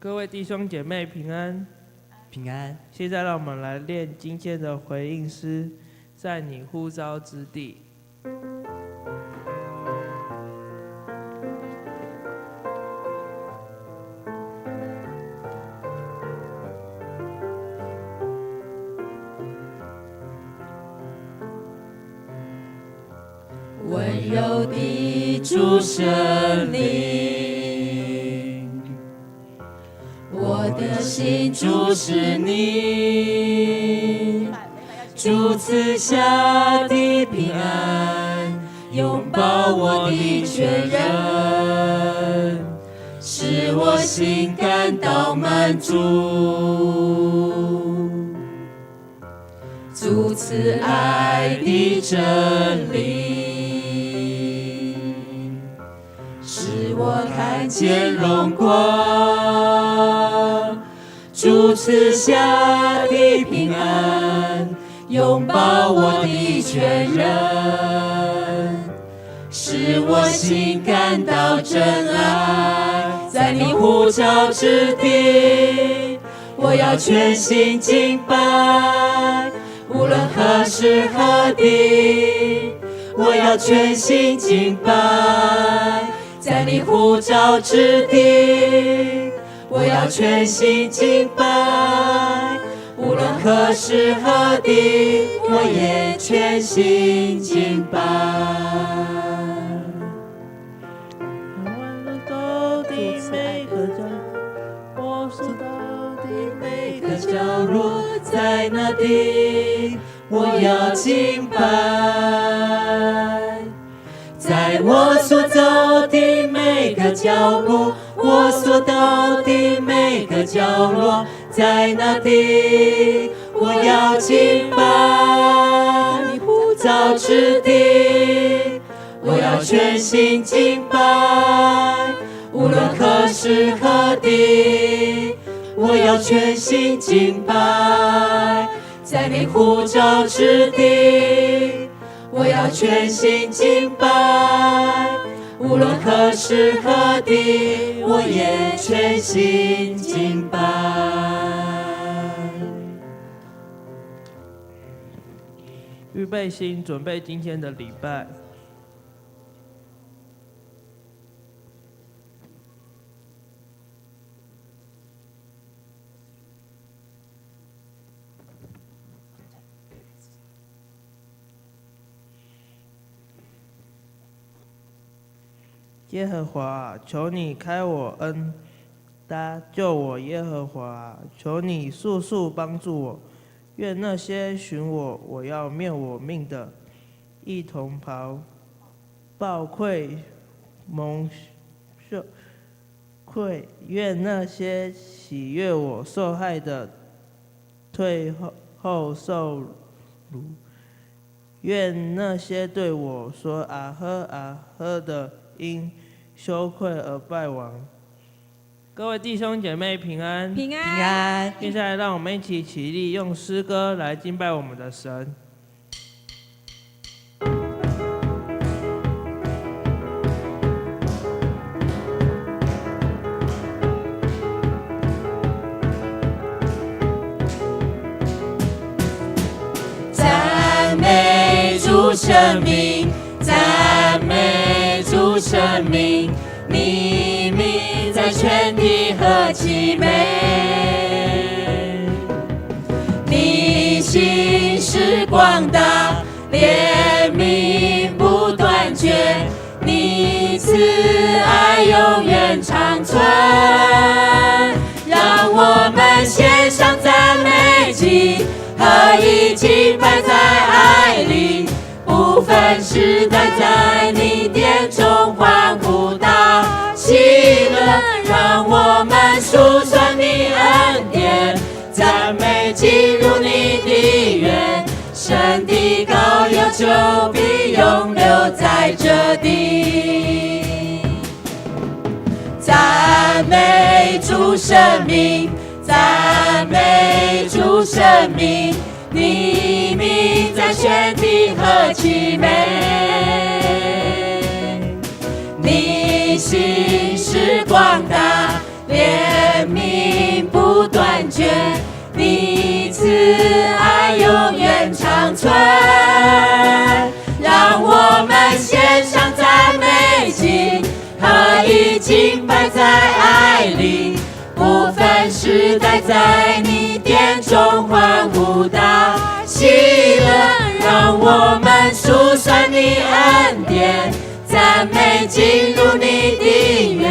各位弟兄姐妹平安，平安。现在让我们来练今天的回应诗，在你呼召之地。温柔的主圣灵，我的心注视你，主赐下的平安，拥抱我的全人，使我心感到满足。主赐爱的真理，使我看见荣光。主赐下的平安，拥抱我的全人，使我心感到真爱。在你呼召之地，我要全心敬拜。无论何时何地，我要全心敬拜。在你呼召之地，我要全心敬拜。无论何时何地，我也全心敬拜。我所到的每个角落，在那地，我要敬拜。在我所走的每个角落，我所到的每个角落，在那地，我要敬拜。你呼召之地，我要全心敬拜。无论何时何地，我要全心敬拜。在你呼召之地，我要全心敬拜。无论何时何地，我也全心敬拜。预备心，准备今天的礼拜。耶和华，求你开我恩，搭救我。耶和华，求你速速帮助我。愿那些寻我要灭我命的，一同抱愧蒙羞愧。愿那些喜悦我受害的，退后受辱。愿那些对我说啊呵啊呵的，因羞愧而败亡。各位弟兄姐妹平安，平安，平安。接下来让我们一起起立，用诗歌来敬拜我们的神。赞美主圣名，赞美主圣名，你名在全地何其美！你心是广大，怜悯不断绝，你慈爱永远长存。让我们献上赞美祭，合一敬拜在爱里，不分时代在你殿中欢呼大喜乐。让我们述说你恩典，赞美进入你的园，神的膏油就必永留在这地。赞美主圣名，赞美主圣名，你名在全地何其美！你心是广大，怜悯爱永远长存。让我们献上赞美祭，合一敬拜在爱里，不分时代，在你殿中欢呼大喜乐。让我们数算你恩典，赞美进入你的约。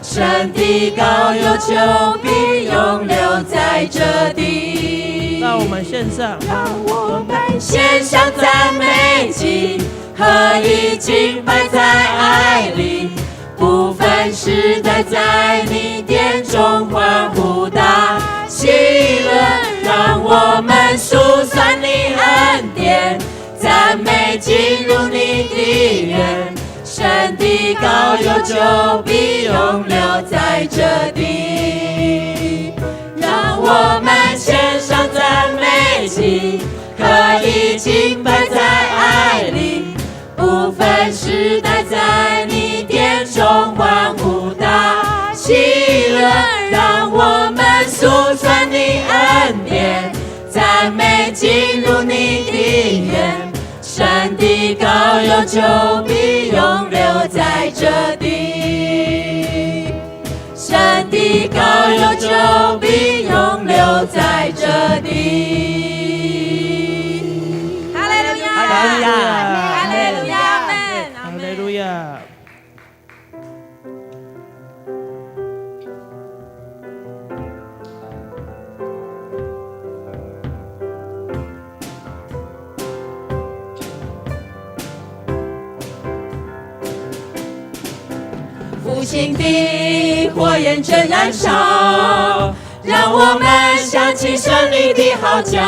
神的膏油就必永留在这地。让我们献上，让我们献上赞美祭，合一敬拜在爱里，不分时代，在你殿中欢呼大喜乐。让我们数算你恩典，赞美进入你的约。神的膏油就必永留在这地。让我们献上赞美祭，合一敬拜在爱里，不分时代，在你殿中欢呼大喜乐。让我们数算你恩典，赞美进入你的约。神的膏油就必永留在这地。神的膏油就必永留在这地。哈利路亚！哈利路亚！哈利路亚！哈利路亚！复兴的火焰正燃烧，让我们想起胜利的号角，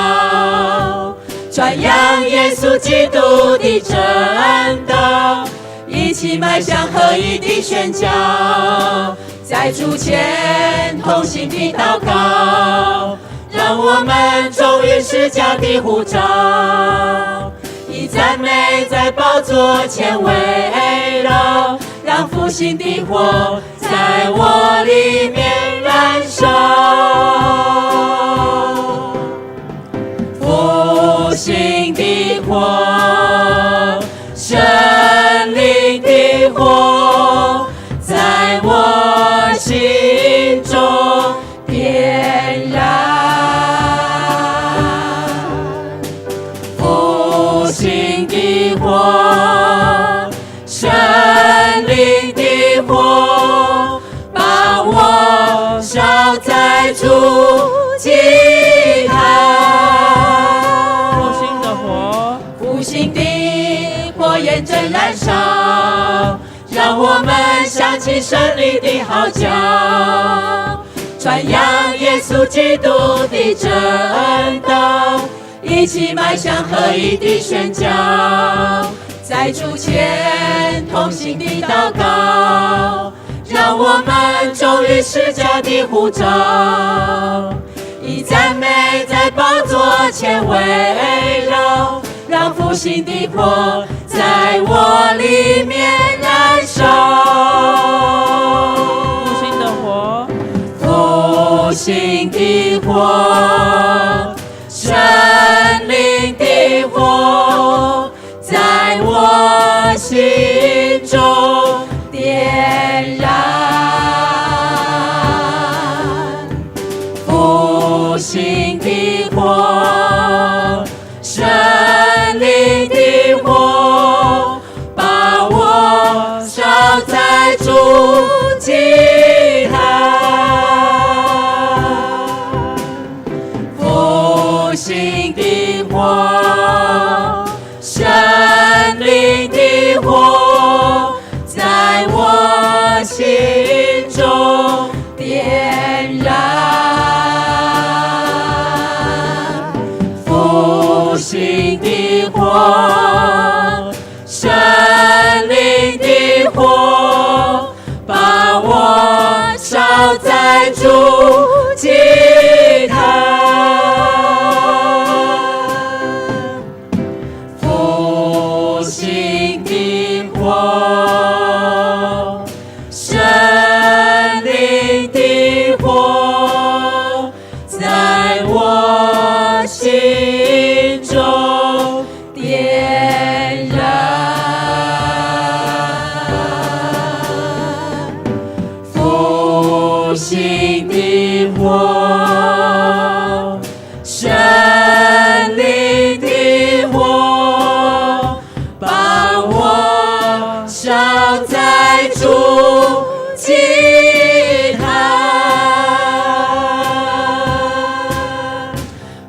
传扬耶稣基督的真道，一起迈向合一的宣教，在主前同心的祷告，让我们忠于释迦的呼召，以赞美在宝座前围绕，让复兴的火在我里面燃烧。复兴的火，生灵的火，在我心中点燃。复兴的火，生灵的火，把我烧在主祭坛。复兴的火，复兴的火焰正燃烧，让我们想起胜利的号角，传扬耶稣基督的真道，一起迈向合一的宣教，在主前同心的祷告，让我们忠于释迦的呼召，以赞美在宝座前围绕，让复兴的火在我里面燃烧。复兴的火，复兴的火，生灵的火，在我心中点燃。复兴的火，生灵的火，把我烧在主祭坛。复兴的火，生灵的火，在我心中点燃。复兴的火，生灵的火，把我烧在主祭坛。复兴的火，生灵的火，在我心流行的火，神灵的火，把我烧在主祭坛，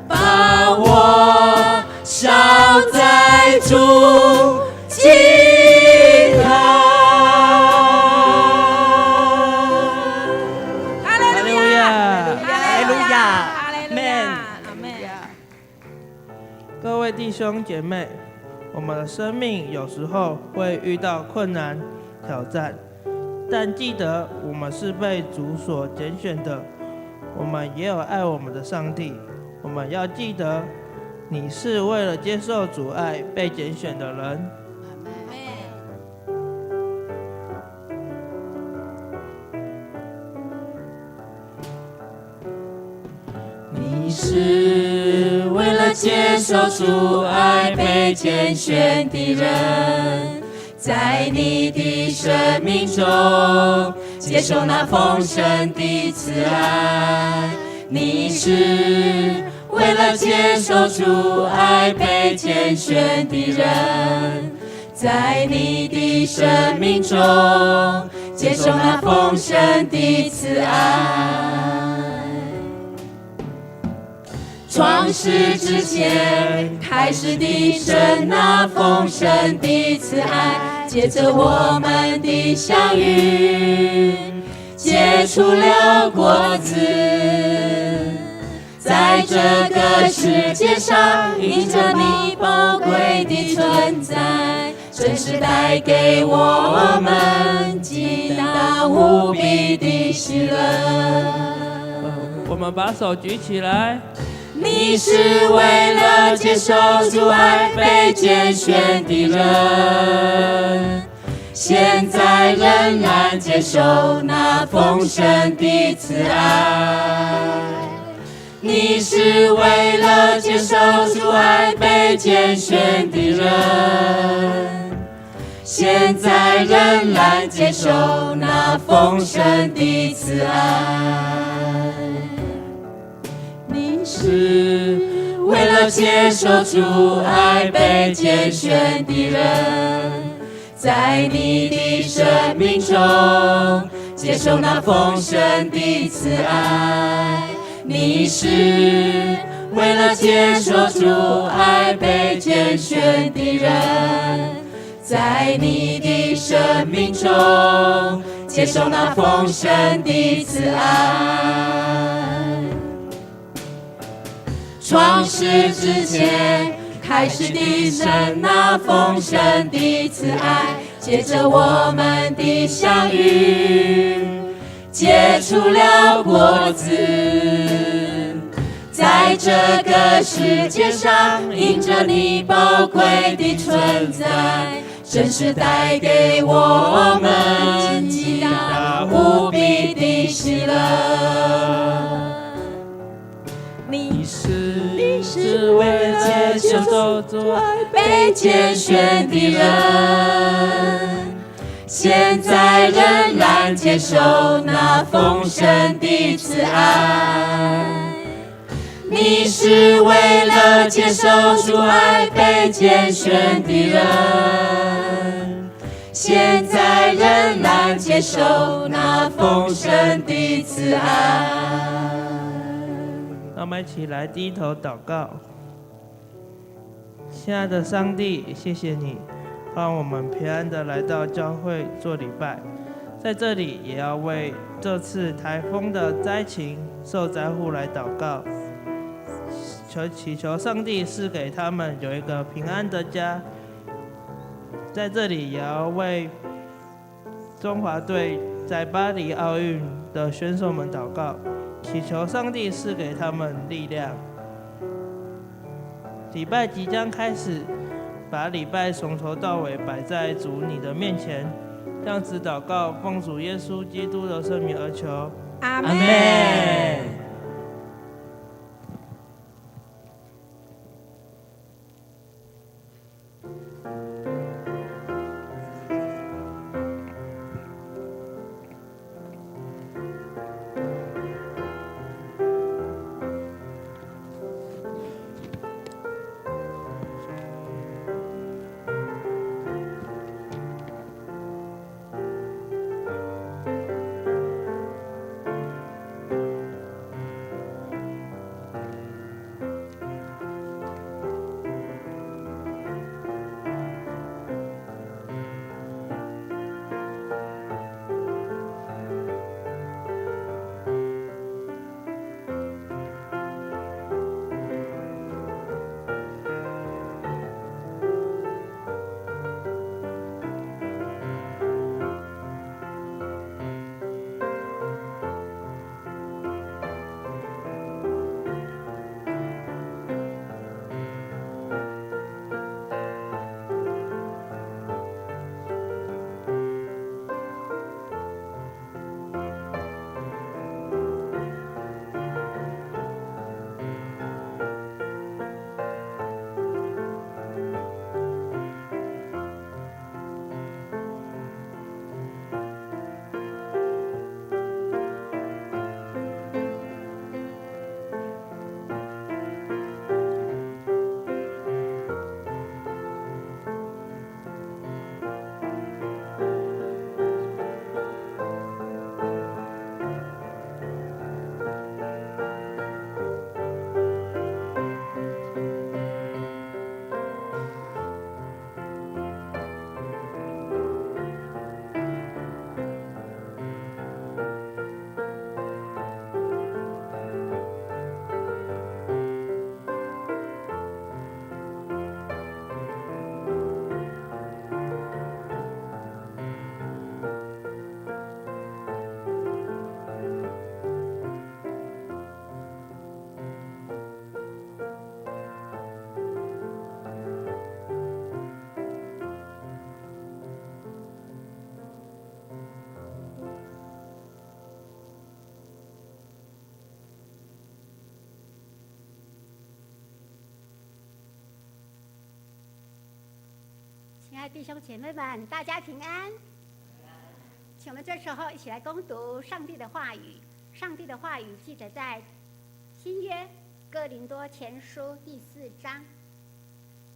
把我烧在主祭坛。哈利路亚，哈利路亚，哈利路亚，阿门。各位弟兄姐妹，我们的生命有时候会遇到困难、挑战，但记得我们是被主所拣选的，我们也有爱我们的上帝。我们要记得，你是为了接受主爱被拣选的人。你是为了接受主爱被拣选的人，在你的生命中接受那丰盛的慈爱。你是为了接受主爱被拣选的人，在你的生命中接受那丰盛的慈爱。创世之前开始的神那丰盛的慈爱，借着我们的相遇结出了果子，在这个世界上因着你宝贵的存在，真是带给我们极大无比的喜乐。我们把手举起来。你是为了接受主爱被拣选的人，现在仍然接受那丰盛的慈爱。你是为了接受主爱被拣选的人，现在仍然接受那丰盛的慈爱。你是为了接受主爱被拣选的人，在你的生命中接受那丰盛的慈爱。你是为了接受主爱被拣选的人，在你的生命中接受那丰盛的慈爱。创世之前开始的神那丰盛的慈爱，借着我们的相遇结出了果子，在这个世界上因着你宝贵的存在，真是带给我们极大无比的喜乐。你是为了接受主爱被拣选的人，现在仍然接受那丰盛的慈爱。你是为了接受主爱被拣选的人，现在仍然接受那丰盛的慈爱。让我们一起来低头祷告。亲爱的上帝，谢谢你让我们平安的来到教会做礼拜，在这里也要为这次台风的灾情受灾户来祷告，祈求上帝赐给他们有一个平安的家。在这里也要为中华队在巴黎奥运的选手们祷告，祈求上帝赐给他们力量。礼拜即将开始，把礼拜从头到尾摆在主你的面前，这样子祷告，奉主耶稣基督的圣名而求，阿阿们。爱的弟兄姐妹们，大家平安。请我们这时候一起来攻读上帝的话语。上帝的话语记载在新约哥林多前书第4章。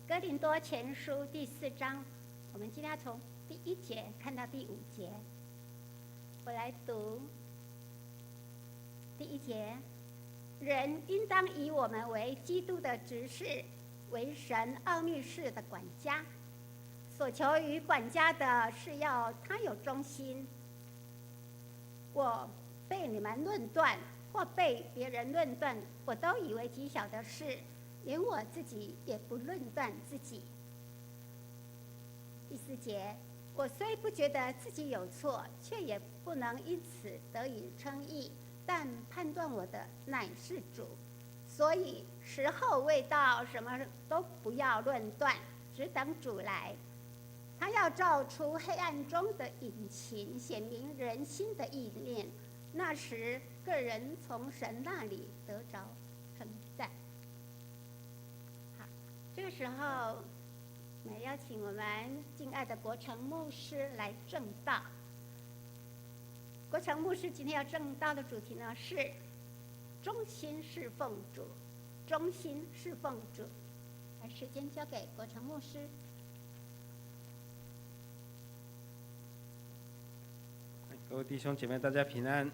哥林多前书第4章，我们今天要从第1节看到第5节。我来读第1节：人应当以我们为基督的执事，为神奥秘事的管家。所求于管家的是要他有忠心。我被你们论断，或被别人论断，我都以为极小的事，连我自己也不论断自己。第4节：我虽不觉得自己有错，却也不能因此得以称义，但判断我的乃是主。所以时候未到，什么都不要论断，只等主来。他要照出黑暗中的隐情，显明人心的意念。那时个人从神那里得着称赞。好，这个时候我们邀请我们敬爱的国成牧师来证道。国成牧师今天要证道的主题呢是忠心侍奉主，忠心侍奉主。把时间交给国成牧师。各位弟兄姐妹，大家平安。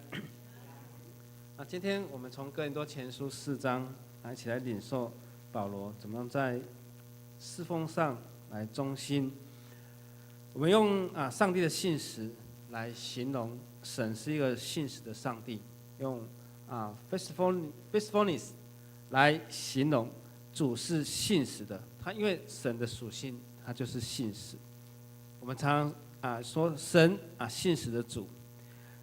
今天我们从哥林多前书4章一起来领受保罗怎么样在侍奉上来忠心。我们用上帝的信实来形容神是一个信实的上帝，用faithfulness 来形容主是信实的。他因为神的属性，他就是信实。我们常说神信实的主。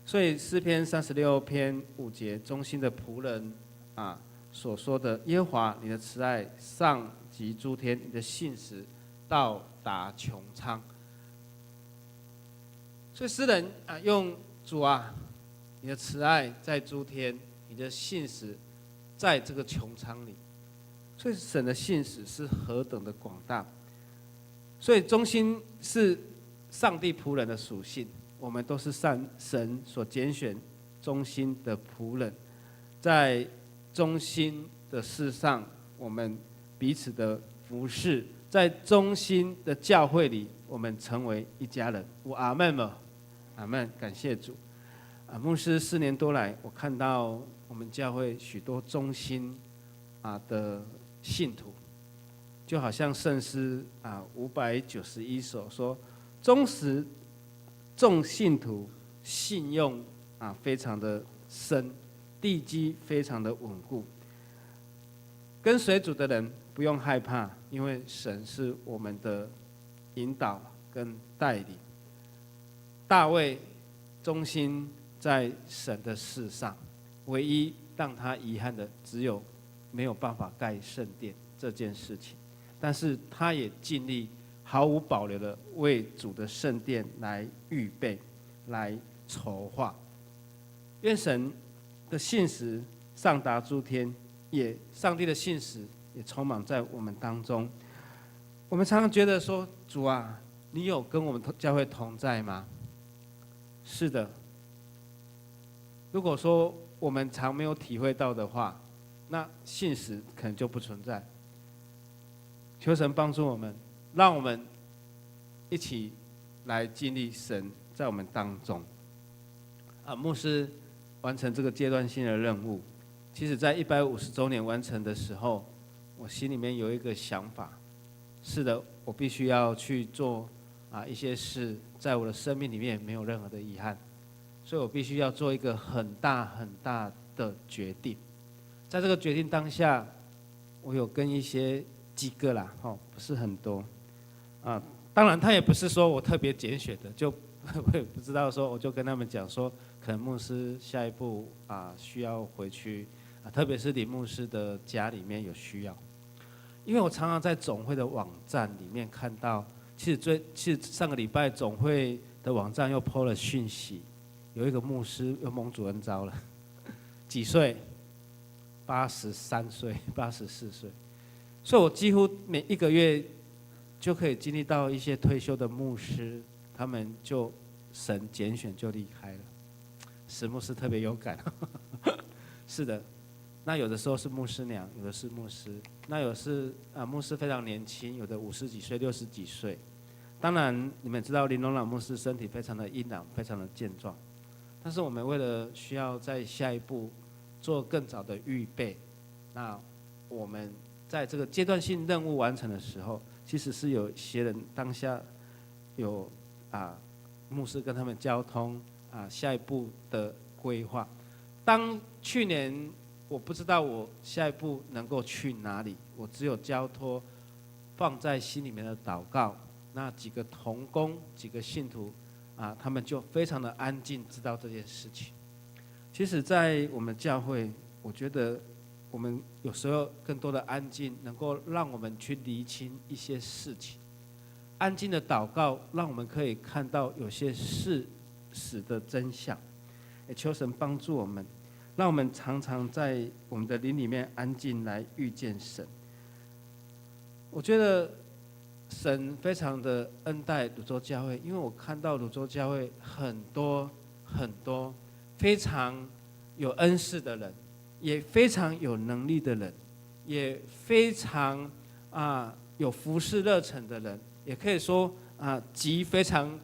所以诗篇36篇5节，忠心的仆人所说的耶和华，你的慈爱上及诸天，你的信实到达穹苍。所以诗人用主你的慈爱在诸天，你的信实在这个穹苍里。所以神的信实是何等的广大。所以忠心是上帝仆人的属性。我们都是神所拣选忠心的仆人，在忠心的事上，我们彼此的服侍，在忠心的教会里，我们成为一家人。阿们吗？阿们，感谢主。牧师4年多来，我看到我们教会许多忠心的信徒，就好像圣诗591首说，忠实众信徒信用非常的深，地基非常的稳固。跟随主的人不用害怕，因为神是我们的引导跟带领。大卫忠心在神的事上，唯一让他遗憾的只有没有办法盖圣殿这件事情，但是他也尽力毫无保留的为主的圣殿来预备，来筹划。愿神的信实上达诸天，上帝的信实也充满在我们当中。我们常常觉得说，主你有跟我们教会同在吗？是的。如果说我们常没有体会到的话，那信实可能就不存在。求神帮助我们，让我们一起来经历神在我们当中。牧师完成这个阶段性的任务，其实在150周年完成的时候，我心里面有一个想法，是的，我必须要去做一些事，在我的生命里面没有任何的遗憾，所以我必须要做一个很大很大的决定。在这个决定当下，我有跟几个啦，不是很多，当然他也不是说我特别拣选的，就我也不知道说，我就跟他们讲说，可能牧师下一步需要回去，特别是李牧师的家里面有需要，因为我常常在总会的网站里面看到，其实上个礼拜总会的网站又 po 了讯息，有一个牧师又蒙主恩召了，几岁？83岁、84岁，所以我几乎每1个月就可以经历到一些退休的牧师，他们就神拣选就离开了。史牧师特别有感，是的。那有的时候是牧师娘，有的是牧师，那有的是牧师非常年轻，有的50几岁、60几岁。当然，你们知道林荣朗牧师身体非常的硬朗，非常的健壮。但是我们为了需要在下一步做更早的预备，那我们在这个阶段性任务完成的时候，其实是有些人当下有牧师跟他们交通下一步的规划。当去年我不知道我下一步能够去哪里，我只有交托放在心里面的祷告。那几个同工、几个信徒他们就非常的安静，知道这件事情。其实，在我们教会，我觉得我们有时候更多的安静，能够让我们去厘清一些事情。安静的祷告，让我们可以看到有些事实的真相。也求神帮助我们，让我们常常在我们的灵里面安静来遇见神。我觉得神非常的恩待泸州教会，因为我看到泸州教会很多非常有恩赐的人，也非常有能力的人，也非常有服事热忱的人，也可以说集非常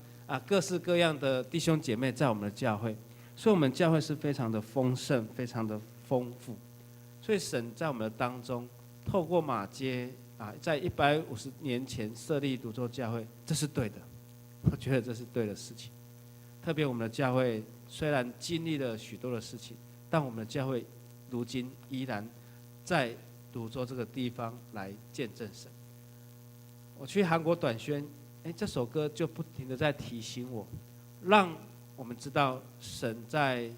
各式各样的弟兄姐妹在我们的教会，所以我们教会是非常的丰盛，非常的丰富。所以神在我们的当中，透过马街在150年前设立泸州教会，这是对的，我觉得这是对的事情。特别我们的教会虽然经历了许多的事情，但我们的教会如今依然在泸州这个地方来见证神。我去韩国短宣，这首歌就不停的在提醒我，让我们知道神在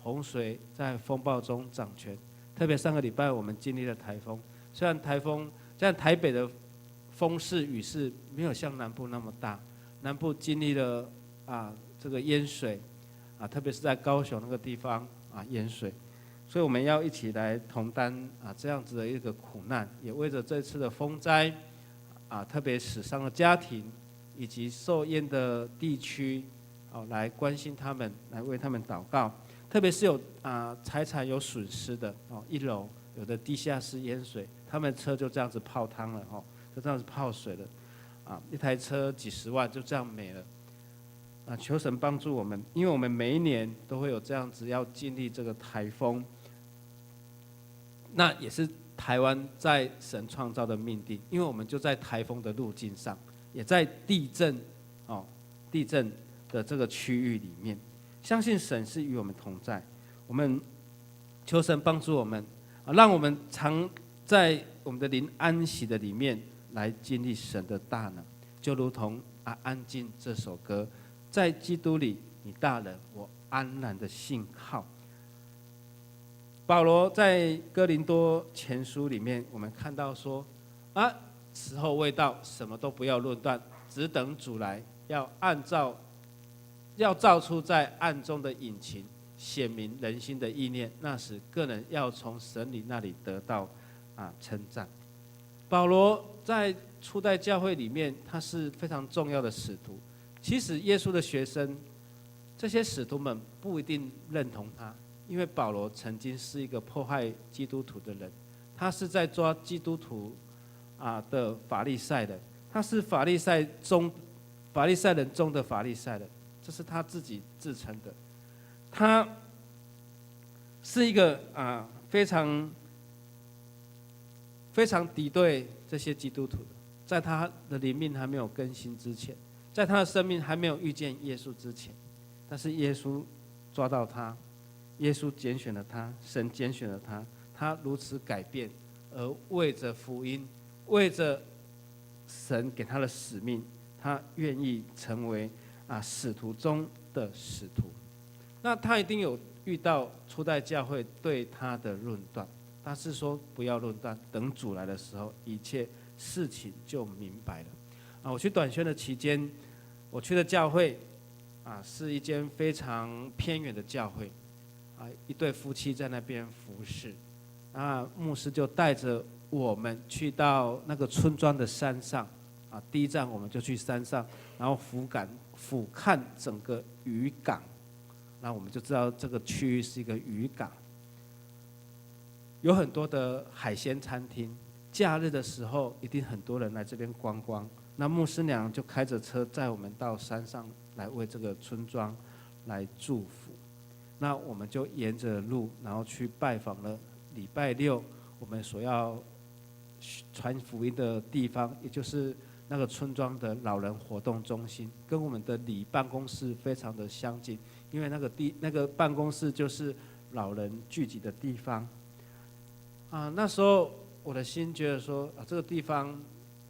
洪水、在风暴中掌权。特别上个礼拜我们经历了台风，虽然台北的风势雨势没有像南部那么大，南部经历了这个淹水特别是在高雄那个地方淹水，所以我们要一起来同担这样子的一个苦难，也为着这次的风灾特别死伤的家庭以及受淹的地区来关心他们，来为他们祷告。特别是有财产有损失的1楼有的地下室淹水，他们车就这样子泡汤了就这样子泡水了一台车几十万就这样没了求神帮助我们，因为我们每一年都会有这样子要经历这个台风，那也是台湾在神创造的命定，因为我们就在台风的路径上，也在地震的这个区域里面，相信神是与我们同在。我们求神帮助我们让我们常在我们的灵安息的里面来经历神的大能，就如同安静这首歌，在基督里你大人，我安然的信靠。保罗在哥林多前书里面，我们看到说时候未到，什么都不要论断，只等主来，要照出在暗中的隐情，显明人心的意念，那时个人要从神里那里得到称赞。保罗在初代教会里面，他是非常重要的使徒。其实耶稣的学生，这些使徒们不一定认同他，因为保罗曾经是一个迫害基督徒的人，他是在抓基督徒的法利赛人，他是法利赛人中的法利赛人，这是他自己自称的。他是一个非常敌对这些基督徒的，在他的灵命还没有更新之前，在他的生命还没有遇见耶稣之前，但是耶稣抓到他，耶稣拣选了他，神拣选了他，他如此改变，而为着福音，为着神给他的使命，他愿意成为使徒中的使徒。那他一定有遇到初代教会对他的论断，他是说不要论断，等主来的时候，一切事情就明白了。我去短宣的期间，我去的教会是一间非常偏远的教会一对夫妻在那边服侍牧师就带着我们去到那个村庄的山上第一站我们就去山上，然后俯瞰整个渔港，那我们就知道这个区域是一个渔港，有很多的海鲜餐厅，假日的时候一定很多人来这边观光。那牧师娘就开着车载我们到山上来为这个村庄来祝福。那我们就沿着路，然后去拜访了礼拜六我们所要传福音的地方，也就是那个村庄的老人活动中心，跟我们的里办公室非常的相近，因为那个办公室就是老人聚集的地方。那时候我的心觉得说，这个地方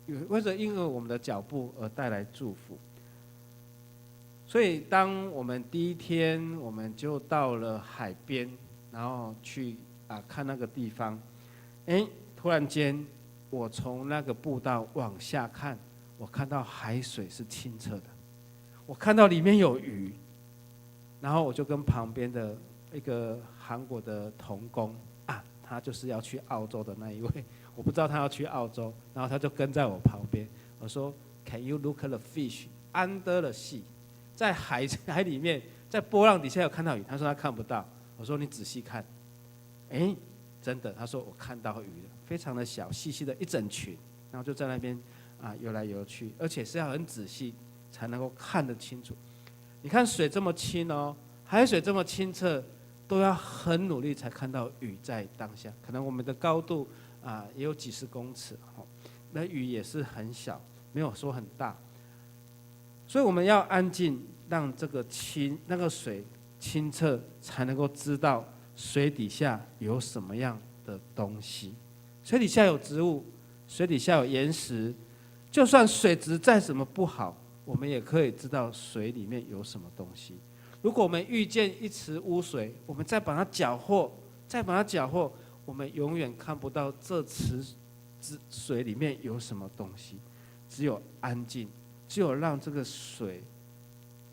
因为我们的脚步而带来祝福。所以当我们第一天，我们就到了海边，然后去看那个地方，突然间我从那个步道往下看，我看到海水是清澈的，我看到里面有鱼，然后我就跟旁边的一个韩国的同工他就是要去澳洲的那一位，我不知道他要去澳洲，然后他就跟在我旁边。我说 Can you look at the fish under the sea？ 在海里面，在波浪底下有看到鱼？他说他看不到。我说你仔细看，真的，他说我看到鱼了，非常的小，细细的一整群，然后就在那边游来游去，而且是要很仔细才能够看得清楚。你看水这么清哦，海水这么清澈，都要很努力才看到鱼在当下。可能我们的高度也有几十公尺，那鱼也是很小，没有说很大。所以我们要安静，让这个那个水清澈，才能够知道水底下有什么样的东西。水底下有植物，水底下有岩石，就算水质再怎么不好，我们也可以知道水里面有什么东西。如果我们遇见一池污水，我们再把它搅和，我们永远看不到这池水里面有什么东西。只有安静，只有让这个水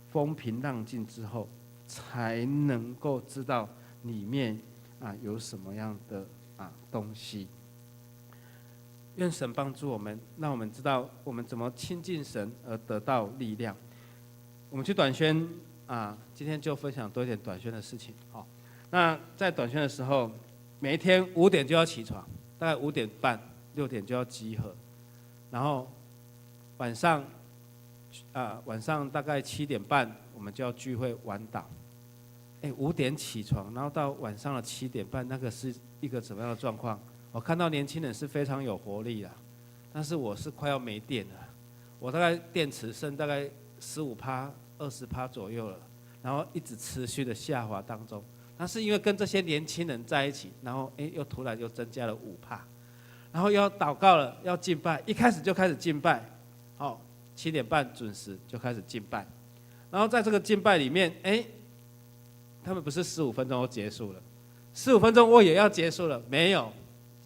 风平浪静之后，才能够知道里面有什么样的东西。愿神帮助我们，让我们知道我们怎么亲近神而得到力量。我们去短宣今天就分享多一点短宣的事情。那在短宣的时候，每一天5点就要起床，大概5点半、6点就要集合，然后晚上大概7点半我们就要聚会晚祷。5点起床，然后到晚上的7点半，那个是一个怎么样的状况？我看到年轻人是非常有活力的，但是我是快要没电了，我大概电池剩大概15%、20%左右了，然后一直持续的下滑当中。但是因为跟这些年轻人在一起，然后又突然又增加了5%，然后又要祷告了，要敬拜，一开始就开始敬拜，7点半准时就开始敬拜，然后在这个敬拜里面，他们不是15分钟就结束了，15分钟我也要结束了，没有，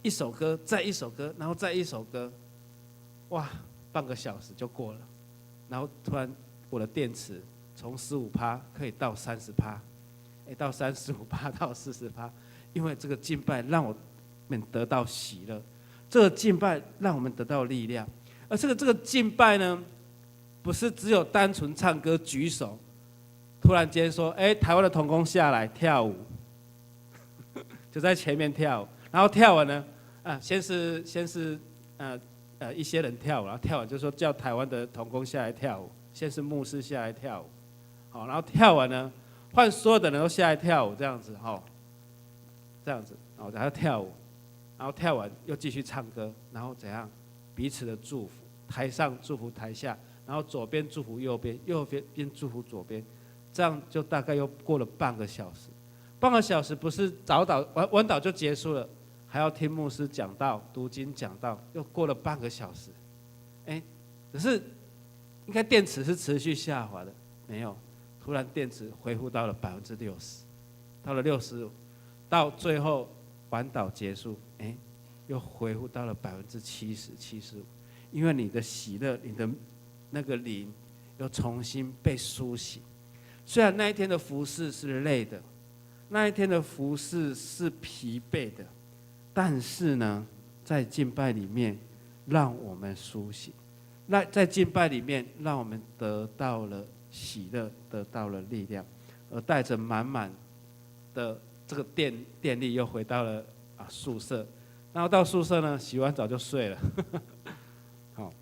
一首歌再一首歌，然后再一首歌，哇，半个小时就过了，然后突然我的电池从15%可以到30%，到35%到40%，因为这个敬拜让我们得到喜乐，这个敬拜让我们得到力量，而这个敬拜呢，不是只有单纯唱歌举手，突然間說，台灣的同工下來跳舞，就在前面跳舞，然後跳完呢，先是一些人跳舞，然後跳完就說叫台灣的同工下來跳舞，先是牧師下來跳舞，好，然後跳完呢，換所有的人都下來跳舞，這樣子，這樣子，然後跳舞，然後跳完又繼續唱歌，然後怎樣？彼此的祝福，台上祝福台下，然後左邊祝福右邊，右邊祝福左邊。这样就大概又过了半个小时，半个小时不是早祷晚祷就结束了，还要听牧师讲道、读经讲道，又过了半个小时。可是应该电池是持续下滑的，没有，突然电池恢复到了60%，到了65%，到最后晚祷结束，又恢复到了70%、75%，因为你的喜乐，你的那个灵又重新被苏醒。虽然那一天的服事是累的，那一天的服事是疲惫的，但是呢，在敬拜里面让我们苏醒，那在敬拜里面，让我们得到了喜乐，得到了力量，而带着满满的这个电力，又回到了宿舍。然后到宿舍呢，洗完澡就睡了。好，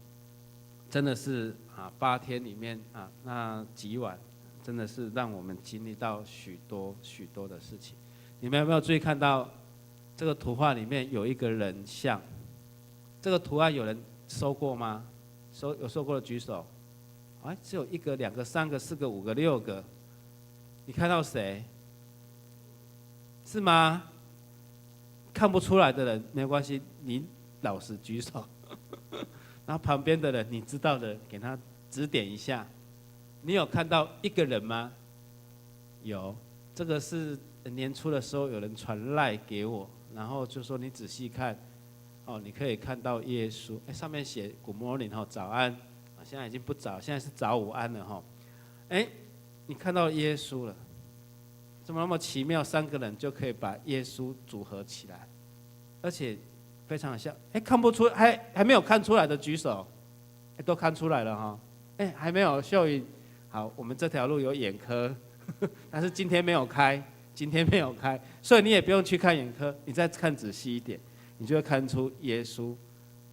真的是8天里面那几晚，真的是让我们经历到许多许多的事情。你们有没有注意看到这个图画里面有一个人像？这个图案有人收过吗？有收过的举手。哎，只有1个、2个、3个、4个、5个、6个。你看到谁？是吗？看不出来的人没关系，你老实举手。然后旁边的人，你知道的，给他指点一下。你有看到1个人吗？有，这个是年初的时候有人传赖给我，然后就说你仔细看，你可以看到耶稣。上面写 Good morning 早安，现在已经不早，现在是早午安了你看到耶稣了。怎么那么奇妙？3个人就可以把耶稣组合起来，而且非常像。看不出，还没有看出来的举手，都看出来了哈。还没有，秀云，好，我们这条路有眼科，但是今天没有开，所以你也不用去看眼科，你再看仔细一点，你就会看出耶稣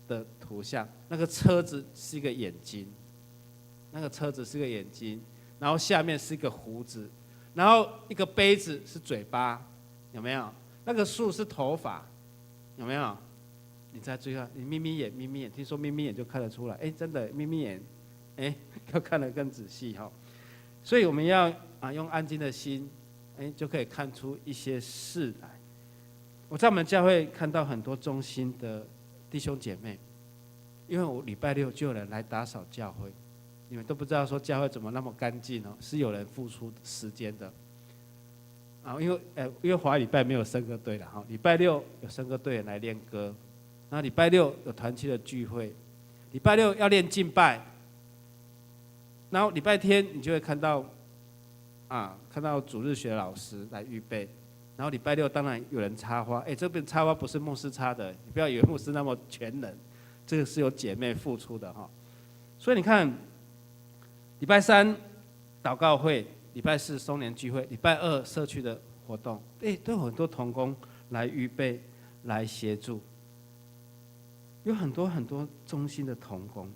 的图像。那个车子是一个眼睛，然后下面是一个胡子。然后一个杯子是嘴巴，有没有？那个树是头发，有没有？你再注意看，你眯眯眼，听说眯眯眼就看得出来。真的眯眯眼，要看得更仔细哈。所以我们要用安静的心，就可以看出一些事来。我在我们教会看到很多忠心的弟兄姐妹，因为我礼拜6就有人来打扫教会。你们都不知道说教会怎么那么干净是有人付出时间的因为华礼拜没有圣歌队了礼拜6有圣歌队员来练歌，然后礼拜6有团契的聚会，礼拜6要练敬拜，然后礼拜天你就会看到主日学老师来预备，然后礼拜6当然有人插花，这边插花不是牧师插的，你不要以为牧师那么全能，这个是有姐妹付出的所以你看。礼拜3祷告会，礼拜4松年聚会，礼拜2社区的活动，都有很多同工来预备、来协助，有很多很多忠心的同工。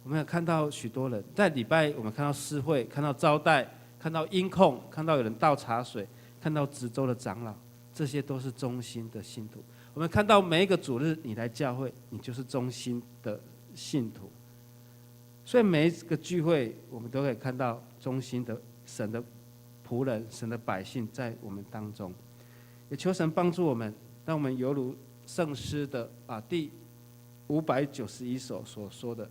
我们有看到许多人在礼拜，我们看到诗会，看到招待，看到音控，看到有人倒茶水，看到值周的长老，这些都是忠心的信徒。我们看到每一个主日你来教会，你就是忠心的信徒。所以每一个聚会，我们都可以看到忠心的神的仆人、神的百姓在我们当中。也求神帮助我们，让我们犹如圣诗的第591首所说的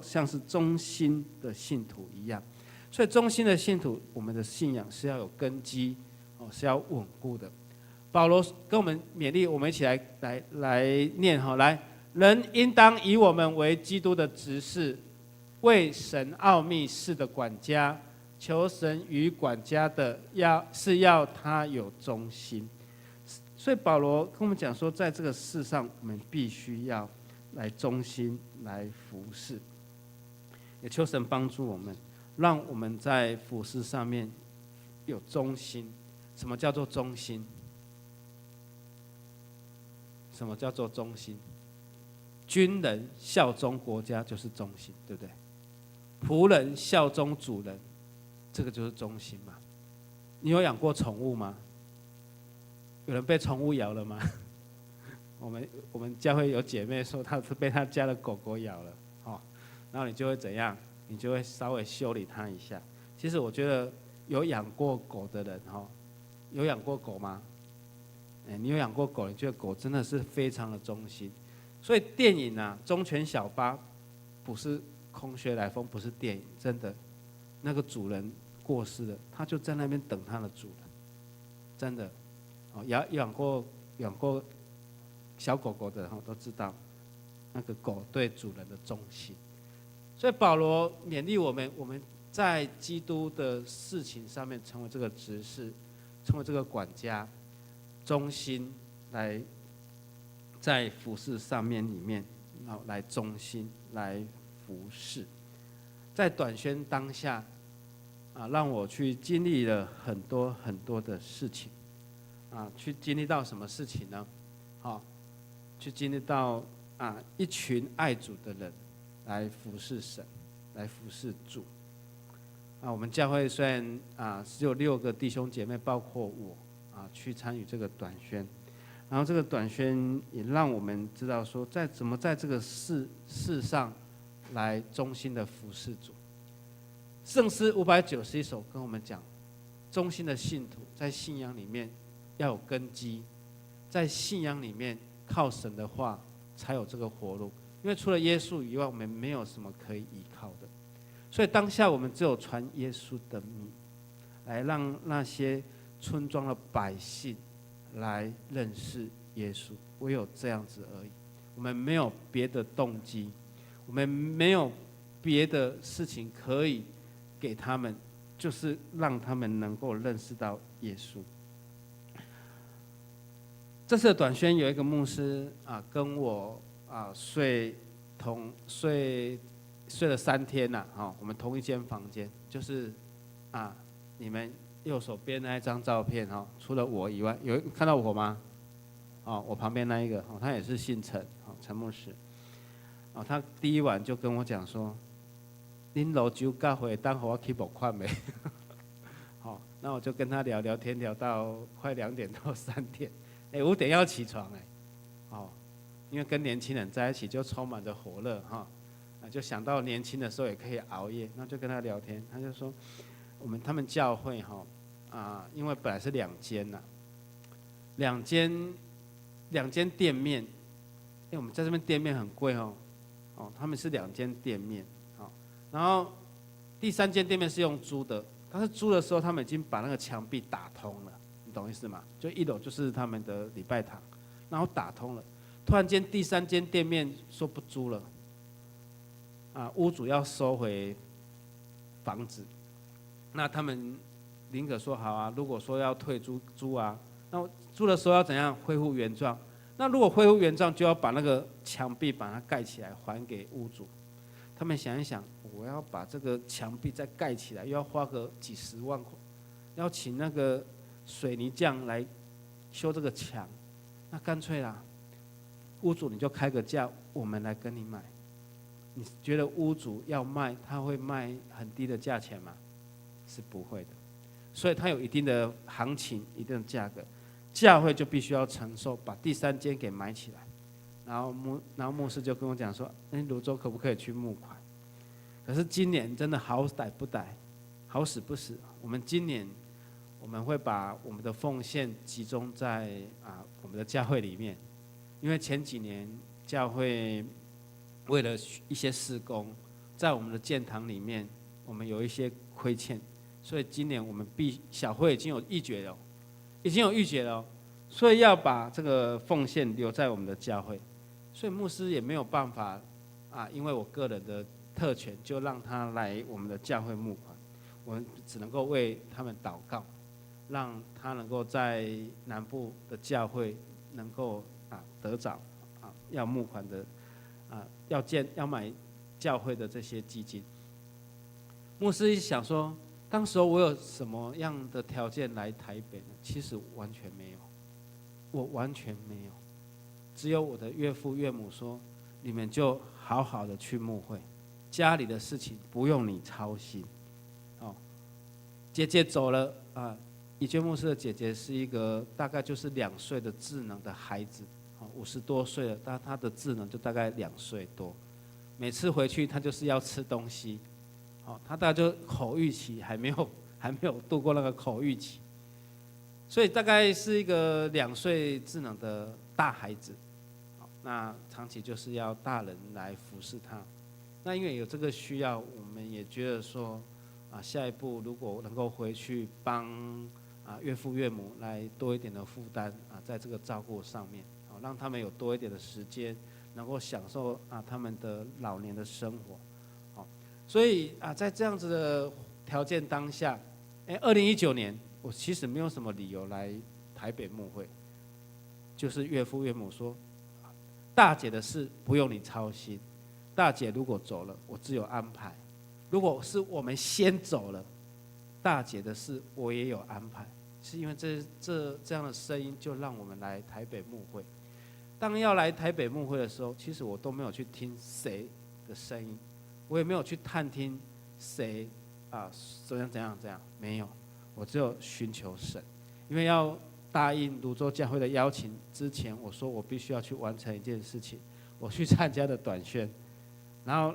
像是忠心的信徒一样。所以忠心的信徒，我们的信仰是要有根基，是要稳固的。保罗跟我们勉励，我们一起来念来，人应当以我们为基督的执事。为神奥秘事的管家，求神与管家的要他有忠心。所以保罗跟我们讲说，在这个世上，我们必须要来忠心来服侍。也求神帮助我们，让我们在服侍上面有忠心。什么叫做忠心？什么叫做忠心？军人效忠国家就是忠心，对不对？仆人效忠主人，这个就是忠心嘛。你有养过宠物吗？有人被宠物咬了吗？我们教会有姐妹说，她是被她家的狗狗咬了，然后你就会怎样？你就会稍微修理它一下。其实我觉得有养过狗的人，有养过狗吗？你有养过狗，你觉得狗真的是非常的忠心。所以电影忠犬小八不是空穴来风，不是电影，真的，那个主人过世了，他就在那边等他的主人，真的，养过小狗狗的都知道，那个狗对主人的忠心。所以保罗勉励我们，我们在基督的事情上面成为这个执事，成为这个管家，忠心来在服事上面里面，来忠心来服侍。在短宣当下，让我去经历了很多很多的事情，去经历到什么事情呢？去经历到一群爱主的人来服侍神，来服侍主。我们教会虽然只有6个弟兄姐妹，包括我去参与这个短宣，然后这个短宣也让我们知道说，怎么在这个世上来忠心的服侍主。圣诗591首跟我们讲，忠心的信徒在信仰里面要有根基，在信仰里面靠神的话才有这个活路，因为除了耶稣以外，我们没有什么可以依靠的。所以当下我们只有传耶稣的名，来让那些村庄的百姓来认识耶稣，唯有这样子而已。我们没有别的动机，我们没有别的事情可以给他们，就是让他们能够认识到耶稣。这次的短宣有一个牧师跟我睡了3天我们同一间房间，就是你们右手边那一张照片除了我以外，有看到我吗？我旁边那一个他也是姓陈，陈牧师。他第一晚就跟我讲说，恁老酒到会当我去募款没？那我就跟他聊天，聊到快2点到3点，5点要起床因为跟年轻人在一起就充满着火热就想到年轻的时候也可以熬夜，那就跟他聊天，他就说他们教会因为本来是2间2间店面，因为我们在这边店面很贵他们是2间店面然后第3间店面是用租的，但是租的时候他们已经把那个墙壁打通了，你懂意思吗？就1楼就是他们的礼拜堂，然后打通了，突然间第3间店面说不租了。屋主要收回房子，那他们宁可说好如果说要退租那租的时候要怎样恢复原状？那如果恢复原状，就要把那个墙壁把它盖起来还给屋主。他们想一想，我要把这个墙壁再盖起来，又要花个几10万块，要请那个水泥匠来修这个墙，那干脆屋主你就开个价，我们来跟你买。你觉得屋主要卖，他会卖很低的价钱吗？是不会的。所以他有一定的行情，一定的价格，教会就必须要承受，把第3间给买起来。然后牧师就跟我讲说，泸州可不可以去募款？可是今年真的好歹不歹，好死不死，我们今年我们会把我们的奉献集中在我们的教会里面，因为前几年教会为了一些事工，在我们的建堂里面，我们有一些亏欠，所以今年我们小会已经有预决了，所以要把这个奉献留在我们的教会，所以牧师也没有办法因为我个人的特权，就让他来我们的教会募款，我们只能够为他们祷告，让他能够在南部的教会能够得着要募款的。要买教会的这些基金。牧师想说，当时我有什么样的条件来台北呢？其实完全没有，我完全没有，只有我的岳父岳母说，你们就好好的去牧会，家里的事情不用你操心。姐姐走了怡娟牧师的姐姐是一个大概就是2岁的智能的孩子。50多岁了，但他的智能就大概2岁多。每次回去，他就是要吃东西，他大概就口欲期还没有度过那个口欲期，所以大概是一个2岁智能的大孩子。那长期就是要大人来服侍他。那因为有这个需要，我们也觉得说，下一步如果能够回去帮岳父岳母来多一点的负担在这个照顾上面。让他们有多一点的时间，能够享受他们的老年的生活。所以在这样子的条件当下，2019年我其实没有什么理由来台北牧会，就是岳父岳母说，大姐的事不用你操心，大姐如果走了，我自有安排；如果是我们先走了，大姐的事我也有安排。是因为这样的声音，就让我们来台北牧会。当要来台北牧会的时候，其实我都没有去听谁的声音，我也没有去探听谁怎样，没有，我只有寻求神。因为要答应泸州教会的邀请之前，我说我必须要去完成一件事情，我去参加的短宣。然后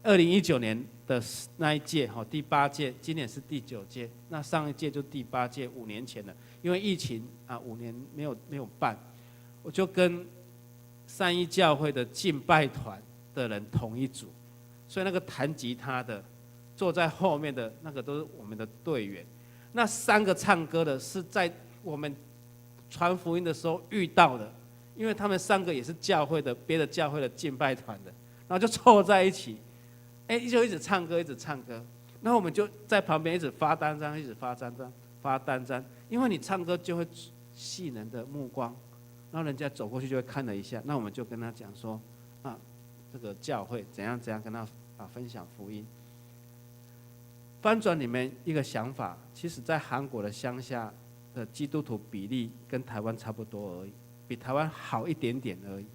2019年的那一届，第8届，今年是第9届，那上一届就第8届，5年前了。因为疫情5年没有办，我就跟三一教会的敬拜团的人同一组，所以那个弹吉他的坐在后面的那个都是我们的队员。那3个唱歌的是在我们传福音的时候遇到的，因为他们3个也是教会的别的教会的敬拜团的，然后就凑在一起，就一直唱歌，然后我们就在旁边一直发单张，因为你唱歌就会吸引人的目光，然后人家走过去就会看了一下，那我们就跟他讲说，这个教会怎样跟他分享福音。翻转你们一个想法，其实在韩国的乡下的基督徒比例跟台湾差不多而已，比台湾好一点点而已，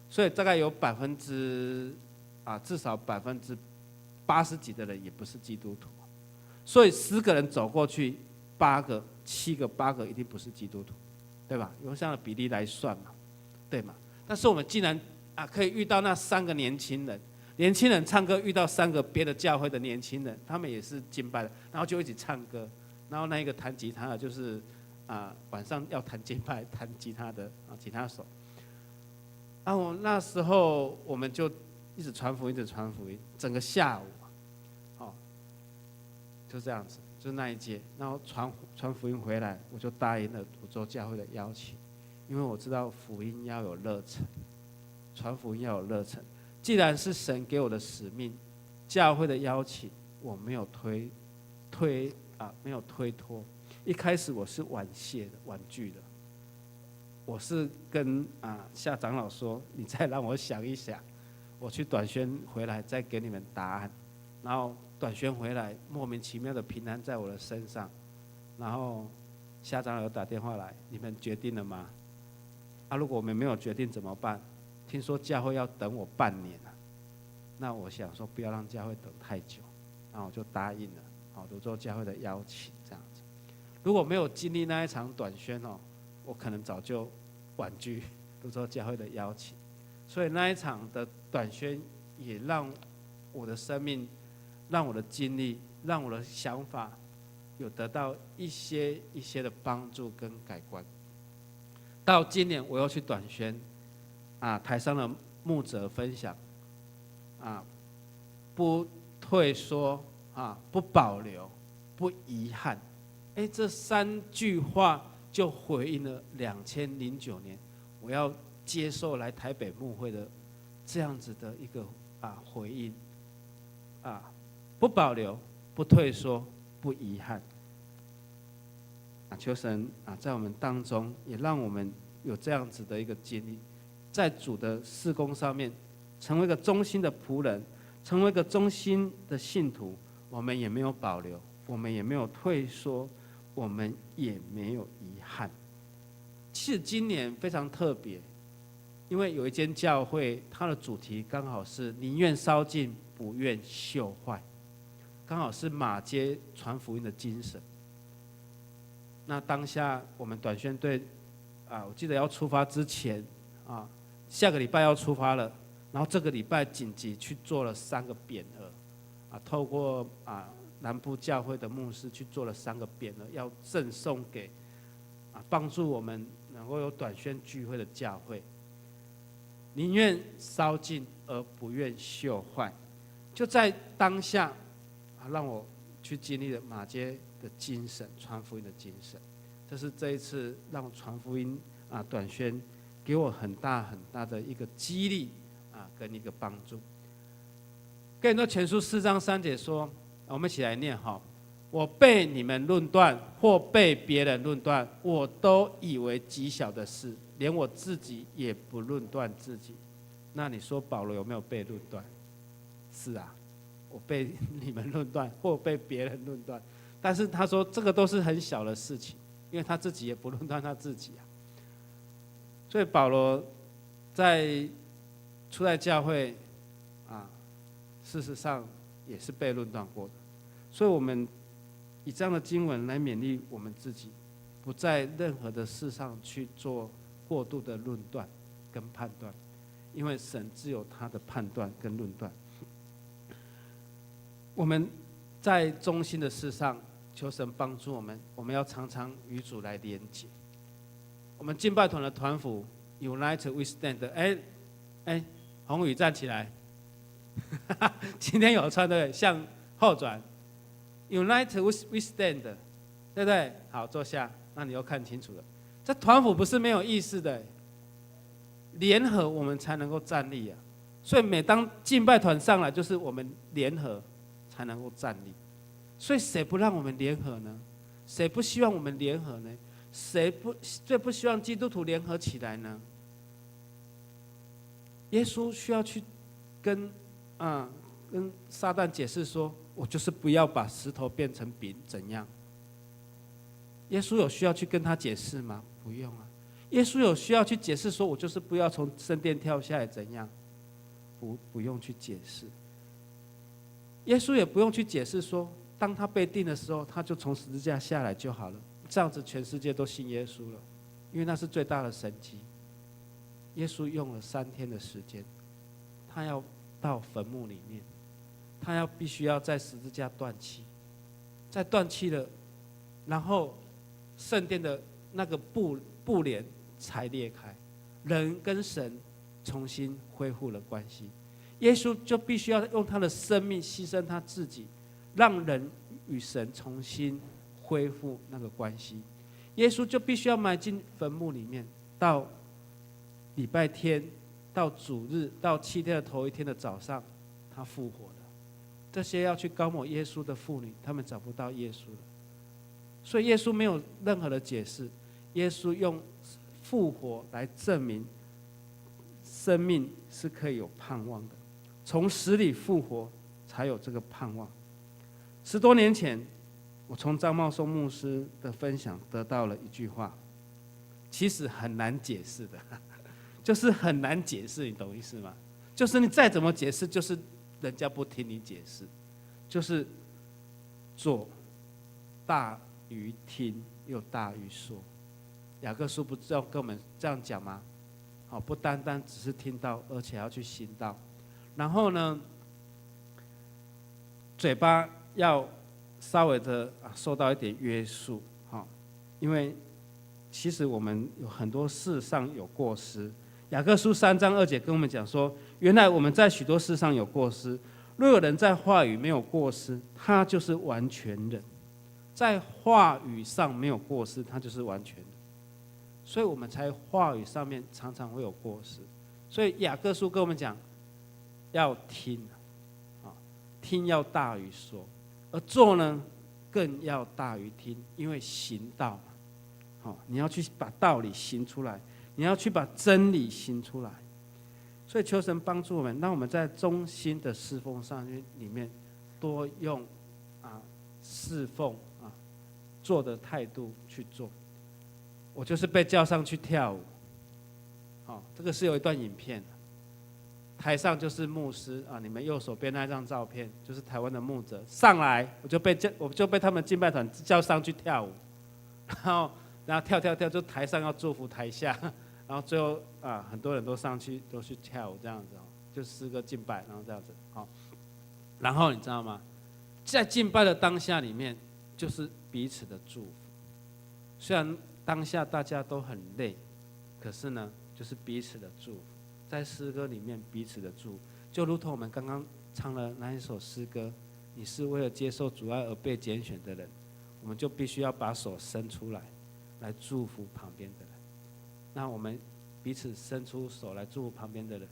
所以大概有至少80%几的人也不是基督徒，所以10个人走过去，8个一定不是基督徒，对吧？用这样的比例来算嘛，对嘛？但是我们竟然可以遇到那3个年轻人唱歌，遇到3个别的教会的年轻人，他们也是敬拜的，然后就一起唱歌，然后那一个弹吉他的就是晚上要弹敬拜弹吉他的吉他手。那时候我们就一直传福音，整个下午就这样子，就那一届，然后传福音回来，我就答应了泸州教会的邀请，因为我知道福音要有热忱，传福音要有热忱。既然是神给我的使命，教会的邀请，我没有没有推脱。一开始我是婉拒的，我是跟夏长老说，你再让我想一想，我去短宣回来再给你们答案。然后短宣回来，莫名其妙的平安在我的身上。然后夏长老有打电话来，你们决定了吗？如果我们没有决定怎么办？听说教会要等我半年了，那我想说不要让教会等太久，然后我就答应了泸州教会的邀请这样子。如果没有经历那一场短宣我可能早就婉拒泸州教会的邀请。所以那一场的短宣也让我的生命，让我的经历，让我的想法有得到一些的帮助跟改观。到今年我又去短宣台上的牧者分享不退缩不保留不遗憾，这3句话就回应了2009年我要接受来台北牧会的这样子的一个回应不保留不退缩不遗憾。求神在我们当中也让我们有这样子的一个经历，在主的事工上面成为一个忠心的仆人，成为一个忠心的信徒。我们也没有保留，我们也没有退缩，我们也没有遗憾。其实今年非常特别，因为有一间教会，它的主题刚好是宁愿烧尽不愿锈坏，刚好是马街传福音的精神。那当下我们短宣队我记得要出发之前下个礼拜要出发了，然后这个礼拜紧急去做了3个匾额透过南部教会的牧师去做了3个匾额，要赠送给帮助我们能够有短宣聚会的教会。宁愿烧尽而不愿锈坏，就在当下让我去经历了马街的精神，传福音的精神。这是这一次让我传福音短宣给我很大的一个激励跟一个帮助。哥林多前书4章3节说，我们一起来念我被你们论断或被别人论断，我都以为极小的事，连我自己也不论断自己。那你说保罗有没有被论断？是啊，我被你们论断，或被别人论断。但是他说这个都是很小的事情，因为他自己也不论断他自己啊。所以保罗在初代教会啊，事实上也是被论断过的。所以我们以这样的经文来勉励我们自己，不在任何的事上去做过度的论断跟判断，因为神只有他的判断跟论断。我们在中心的事上，求神帮助我们，我们要常常与主来连结。我们敬拜团的团辅 Unite We Stand， 宏宇站起来，今天有穿对，向后转 ，Unite We Stand， 对不对？好，坐下，那你又看清楚了。这团辅不是没有意思的，联合我们才能够站立啊。所以每当敬拜团上来，就是我们联合才能够站立。所以谁不让我们联合呢？谁不希望我们联合呢？谁最不希望基督徒联合起来呢？耶稣需要去跟撒旦解释说，我就是不要把石头变成饼，怎样？耶稣有需要去跟他解释吗？不用啊。耶稣有需要去解释说，我就是不要从圣殿跳下来，怎样？不用去解释。耶稣也不用去解释说，当他被钉的时候，他就从十字架下来就好了。这样子全世界都信耶稣了，因为那是最大的神迹。耶稣用了3天的时间，他要到坟墓里面，他必须要在十字架断气，在断气了，然后圣殿的那个布帘才裂开，人跟神重新恢复了关系。耶稣就必须要用他的生命牺牲他自己，让人与神重新恢复那个关系。耶稣就必须要埋进坟墓里面，到礼拜天，到主日，到7天的头1天的早上，他复活了。这些要去高抹耶稣的妇女，他们找不到耶稣了。所以耶稣没有任何的解释，耶稣用复活来证明生命是可以有盼望的，从死里复活才有这个盼望。10多年前，我从张茂松牧师的分享得到了一句话，其实很难解释的，就是很难解释，你懂意思吗？就是你再怎么解释，就是人家不听你解释，就是做大于听又大于说。雅各书不是要跟我们这样讲吗？好，不单单只是听到，而且要去行道。然后呢，嘴巴要稍微的受到一点约束，因为其实我们有很多事上有过失。雅各书3章2节跟我们讲说，原来我们在许多事上有过失，若有人在话语没有过失，他就是完全人。在话语上没有过失，他就是完全人。所以我们才话语上面常常会有过失。所以雅各书跟我们讲，要听，听要大于说，而做呢更要大于听，因为行道嘛，你要去把道理行出来，你要去把真理行出来。所以求神帮助我们，让我们在忠心的侍奉上里面多用侍奉做的态度去做。我就是被叫上去跳舞，这个是有一段影片，台上就是牧师你们右手边那张照片就是台湾的牧者上来，我就被他们敬拜团叫上去跳舞，然后跳，就台上要祝福台下，然后最后很多人都上去都去跳舞这样子，就诗歌敬拜，然后这样子，然后你知道吗？在敬拜的当下里面，就是彼此的祝福。虽然当下大家都很累，可是呢，就是彼此的祝福，在诗歌里面彼此的祝福，就如同我们刚刚唱了那一首诗歌，你是为了接受主爱而被拣选的人，我们就必须要把手伸出来，来祝福旁边的人。那我们彼此伸出手来祝福旁边的人，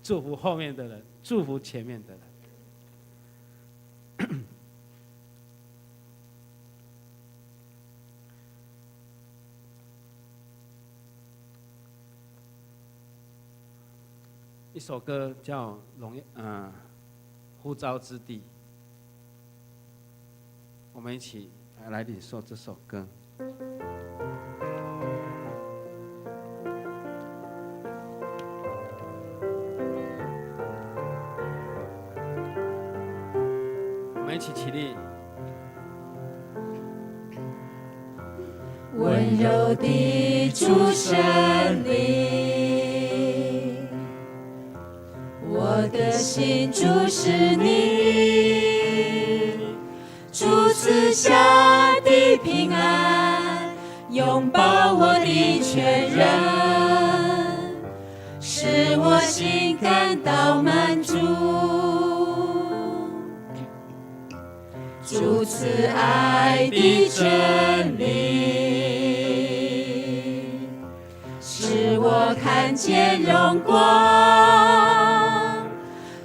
祝福后面的人，祝福前面的人。一首歌叫呼召之地，我们一起来领受这首歌。我们一起起立。温柔的主圣灵，我的心注视你，主赐下的平安，拥抱我的全人，使我心感到满足。主赐爱的真理，使我看见荣光。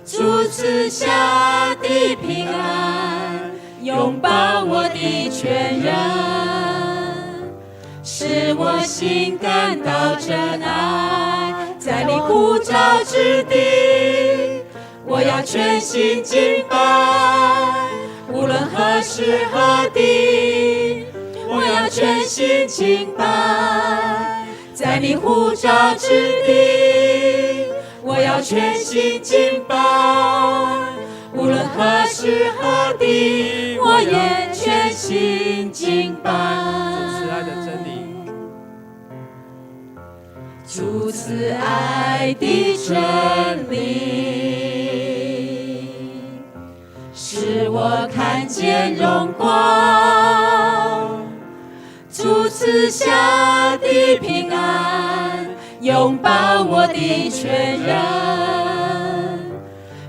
主赐下的平安，拥抱我的全人，使我心感到真爱。在你呼召之地，我要全心敬拜。无论何时何地，我要全心敬拜。在你呼召之地，我要全心敬拜。无论何时何地，我也全心敬拜。主赐爱的真理，使我看见荣光。主赐下的平安，拥抱我的全人，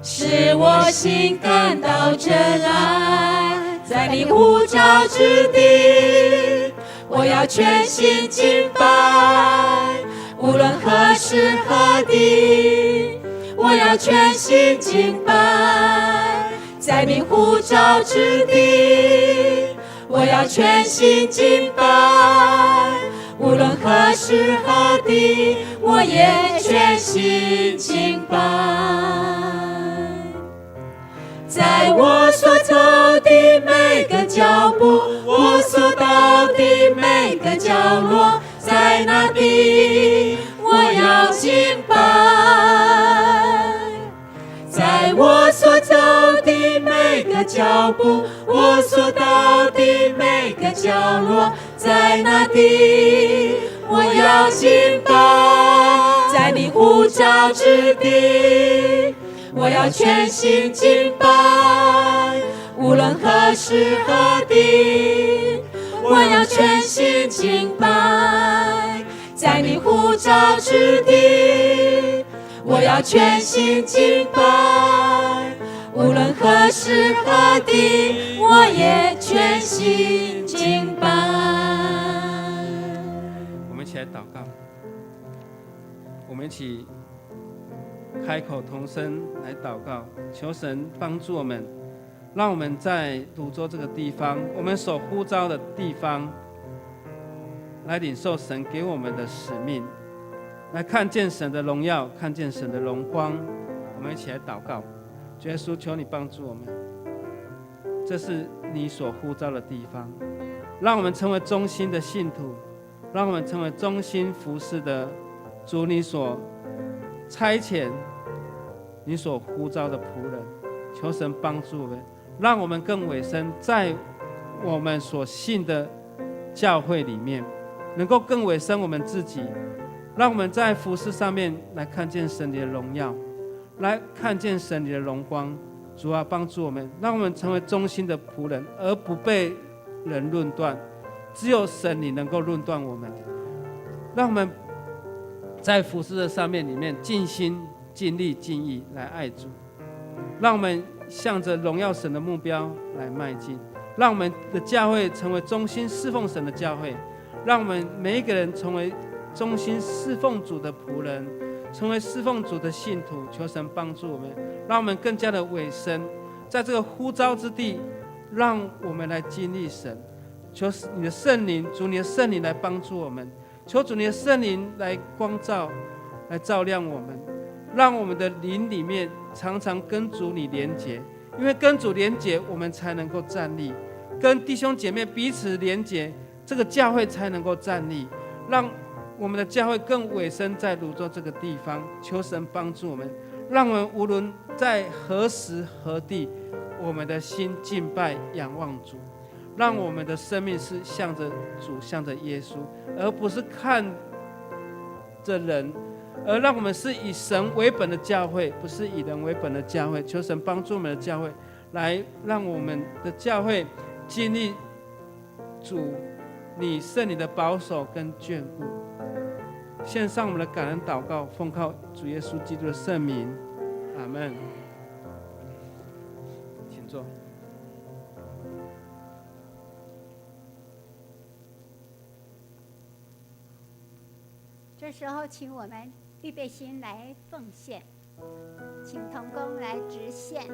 使我心感到真爱。在你呼召之地，我要全心敬拜。无论何时何地，我要全心敬拜。在你呼召之地，我要全心敬拜。无论何时何地，我也全心敬拜。在我所走的每个脚步，我所到的每个角落，在那地我要敬拜。在我所走的每个脚步，我所到的每个角落，在那地我要敬拜。在你呼召之地，我要全心敬拜。无论何时何地，我要全心敬拜。在你呼召之地，我要全心敬拜。无论何时何地，我也全心敬拜。我们一起来祷告，我们一起开口同声来祷告，求神帮助我们，让我们在泸州这个地方，我们所呼召的地方，来领受神给我们的使命，来看见神的荣耀，看见神的荣光。我们一起来祷告，主耶稣，求你帮助我们，这是你所呼召的地方，让我们成为忠心的信徒，让我们成为忠心服侍的主，你所差遣、你所呼召的仆人。求神帮助我们，让我们更委身在我们所信的教会里面，能够更委身我们自己，让我们在服事上面来看见神你的荣耀，来看见神你的荣光。主啊，帮助我们，让我们成为忠心的仆人，而不被人论断。只有神你能够论断我们，让我们在服事的上面里面尽心尽力尽意来爱主，让我们向着荣耀神的目标来迈进，让我们的教会成为忠心侍奉神的教会，让我们每一个人成为忠心侍奉主的仆人，成为侍奉主的信徒。求神帮助我们，让我们更加的委身在这个呼召之地，让我们来经历神。求你的圣灵，主你的圣灵来帮助我们，求主你的圣灵来光照，来照亮我们，让我们的灵里面常常跟主你连结，因为跟主连结，我们才能够站立；跟弟兄姐妹彼此连结，这个教会才能够站立。让我们的教会更委身在泸州这个地方，求神帮助我们，让我们无论在何时何地，我们的心敬拜仰望主，让我们的生命是向着主，向着耶稣，而不是看着人，而让我们是以神为本的教会，不是以人为本的教会。求神帮助我们的教会，来让我们的教会经历主你圣灵的保守跟眷顾。献上我们的感恩祷告，奉靠主耶稣基督的圣名，阿们。请坐。这时候，请我们预备心来奉献，请同工来执献。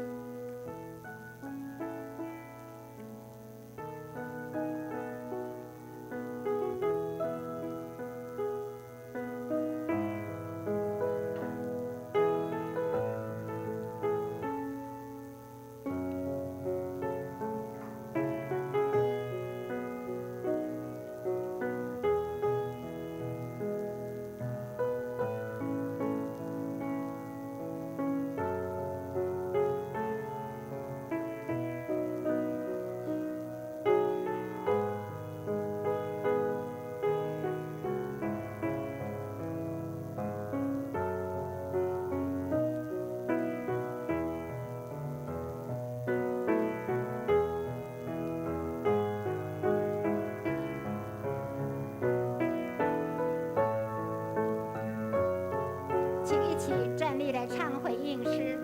请一起站立来唱回应诗。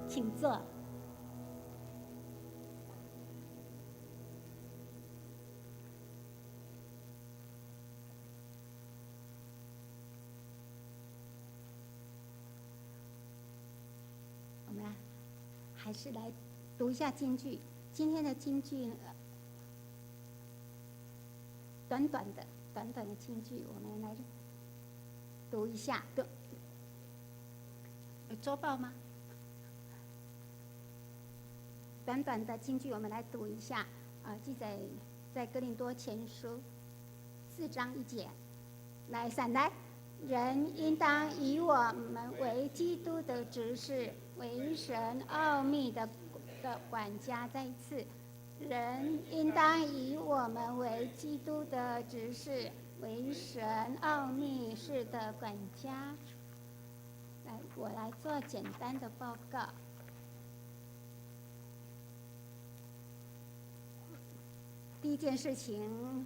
请坐。我们还是来读一下金句。今天的金句短短的金句，我们来读一下。有周报吗？短短的金句，我们来读一下。记载在哥林多前书4章1节。来，来，人应当以我们为基督的执事，为神奥秘的管家。再一次，人应当以我们为基督的执事，为神奥秘事的管家。来，我来做简单的报告。第一件事情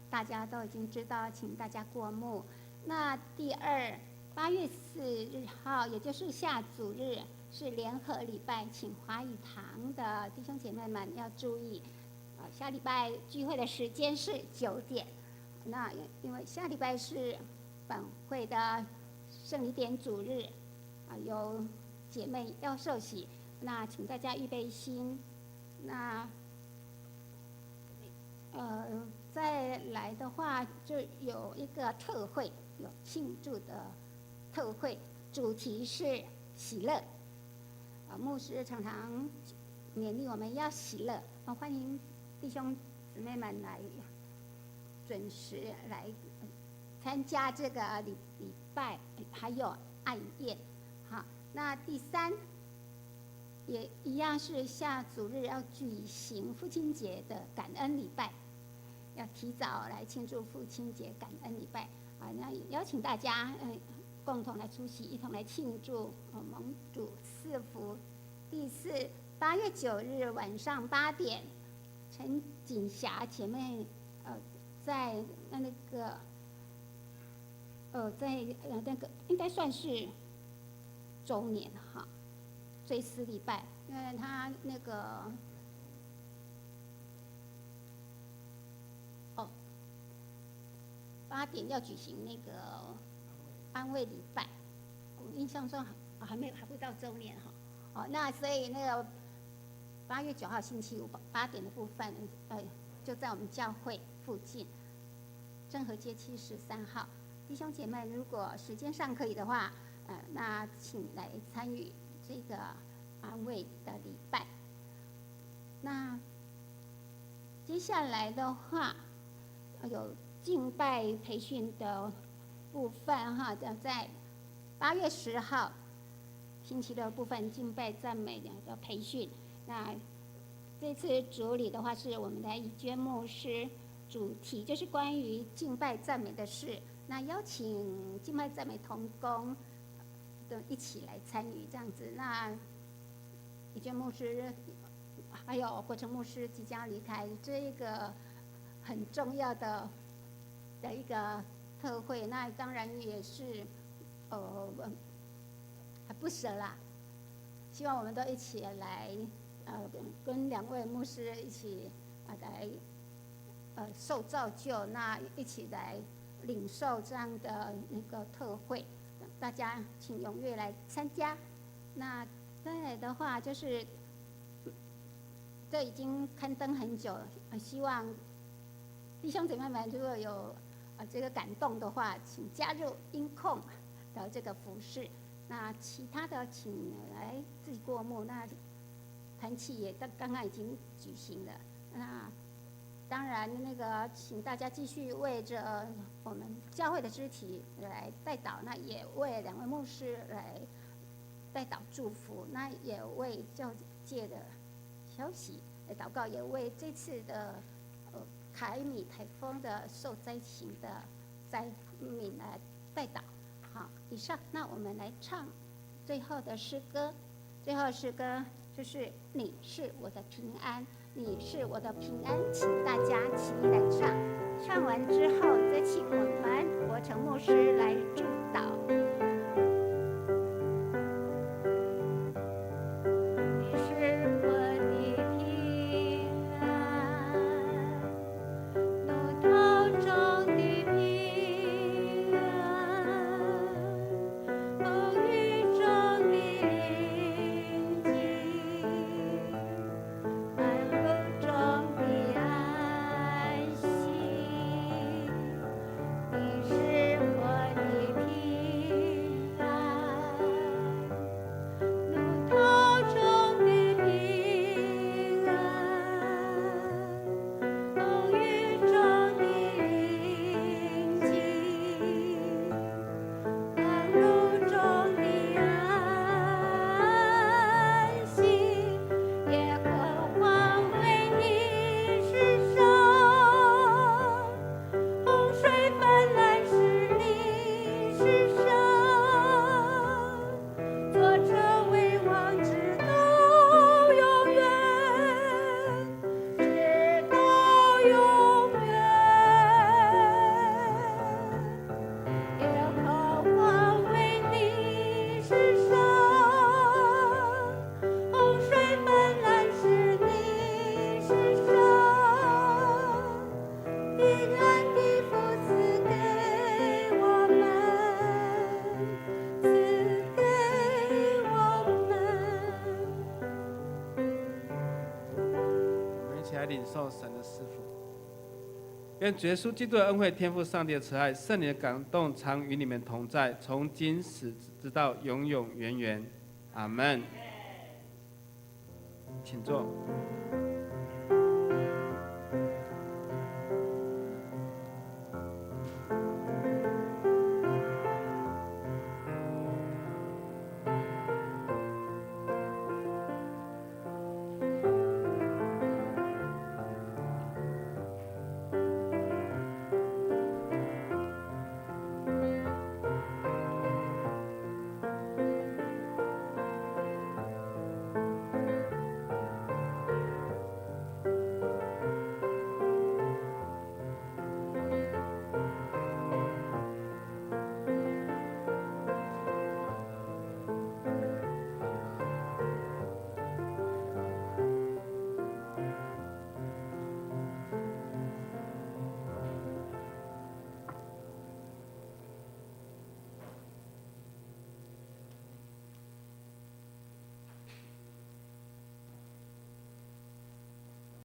大家都已经知道，请大家过目。那第二，8月4号，也就是下主日，是联合礼拜，请华语堂的弟兄姐妹们要注意，下礼拜聚会的时间是9点。那因为下礼拜是本会的圣礼典主日，有姐妹要受洗，那请大家预备心。那再来的话，就有一个特会，有庆祝的特会，主题是喜乐。牧师常常勉励我们要喜乐，欢迎弟兄姊妹们来准时来参加这个礼拜，还有爱宴。好，那第3也一样是下主日要举行父亲节的感恩礼拜。要提早来庆祝父亲节感恩礼拜那邀请大家共同来出席，一同来庆祝蒙主赐福。第4， 8月9日晚上8点，陈锦霞姐妹在那个应该算是周年哈，追思礼拜，因为她那个8点要举行那个安慰礼拜，我印象中还不到周年哈。那所以那个8月9号星期五8点的部分，就在我们教会附近，正和街73号。弟兄姐妹，如果时间上可以的话，那请来参与这个安慰的礼拜。那接下来的话，有敬拜培训的部分哈，在8月10号星期六部分敬拜赞美的培训。那这次主礼的话是我们的怡娟牧师，主题就是关于敬拜赞美的事。那邀请敬拜赞美同工都一起来参与这样子。那怡娟牧师还有国成牧师即将离开，这一个很重要的一个特会，那当然也是还不舍啦。希望我们都一起来跟2位牧师一起来受造就，那一起来领受这样的那个特会，大家请踊跃来参加。那再来的话就是这已经刊登很久了，希望弟兄姐妹们如果有这个感动的话，请加入音控的这个服事。那其他的请来自己过目。那团契也刚刚已经举行了。那当然那个请大家继续为着我们教会的肢体来代祷，那也为2位牧师来代祷祝福，那也为教界的消息来祷告，也为这次的凯米台风的受灾情的灾民来代祷。好，以上，那我们来唱最后的诗歌。最后的诗歌就是你是我的平安，你是我的平安，请大家起立来唱。唱完之后，再请我们国成牧师来祝祷。领受神的赐福。愿主耶稣基督的恩惠、天父上帝的慈爱、圣灵的感动，常与你们同在，从今时直到永永远远。阿门。请坐。